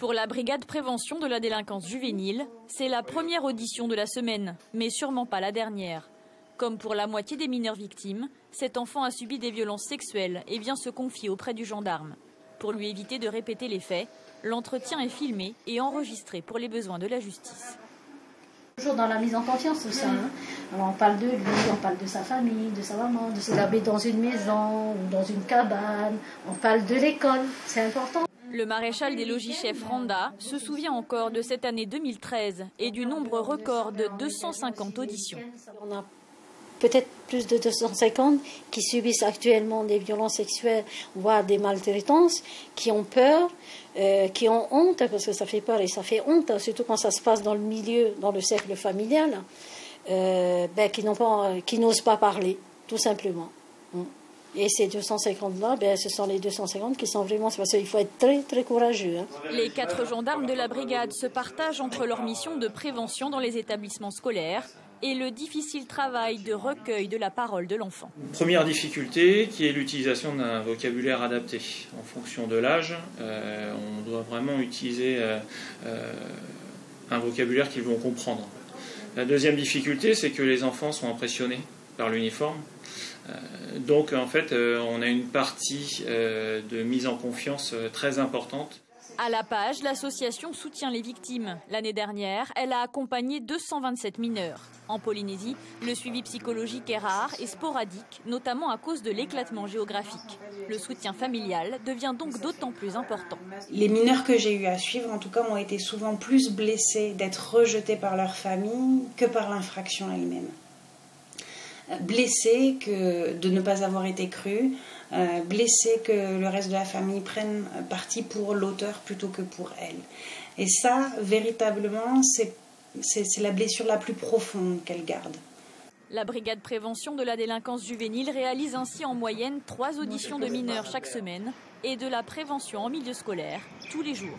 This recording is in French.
Pour la brigade prévention de la délinquance juvénile, c'est la première audition de la semaine, mais sûrement pas la dernière. Comme pour la moitié des mineurs victimes, cet enfant a subi des violences sexuelles et vient se confier auprès du gendarme. Pour lui éviter de répéter les faits, l'entretien est filmé et enregistré pour les besoins de la justice. Toujours dans la mise en confiance, tout ça. Alors on parle de lui, on parle de sa famille, de sa maman, de se laver dans une maison ou dans une cabane. On parle de l'école, c'est important. Le maréchal des logis-chefs Randa se souvient encore de cette année 2013 et du nombre record de 250 auditions. On a peut-être plus de 250 qui subissent actuellement des violences sexuelles, voire des maltraitances, qui ont peur, qui ont honte, parce que ça fait peur et ça fait honte, surtout quand ça se passe dans le milieu, dans le cercle familial, qui n'osent pas parler, tout simplement. Et ces 250-là, ce sont les 250 qui sont vraiment... Parce qu'il faut être très, très courageux. Les 4 gendarmes de la brigade se partagent entre leur mission de prévention dans les établissements scolaires et le difficile travail de recueil de la parole de l'enfant. Première difficulté qui est l'utilisation d'un vocabulaire adapté. En fonction de l'âge, on doit vraiment utiliser un vocabulaire qu'ils vont comprendre. La deuxième difficulté, c'est que les enfants sont impressionnés par l'uniforme. Donc en fait, on a une partie de mise en confiance très importante. À La Page, l'association soutient les victimes. L'année dernière, elle a accompagné 227 mineurs. En Polynésie, le suivi psychologique est rare et sporadique, notamment à cause de l'éclatement géographique. Le soutien familial devient donc d'autant plus important. Les mineurs que j'ai eu à suivre, en tout cas, ont été souvent plus blessés d'être rejetés par leur famille que par l'infraction elle-même. Blessés que de ne pas avoir été crus, blessés que le reste de la famille prenne parti pour l'auteur plutôt que pour elle. Et ça, véritablement, c'est la blessure la plus profonde qu'elle garde. La brigade prévention de la délinquance juvénile réalise ainsi en moyenne 3 auditions de mineurs chaque semaine et de la prévention en milieu scolaire tous les jours.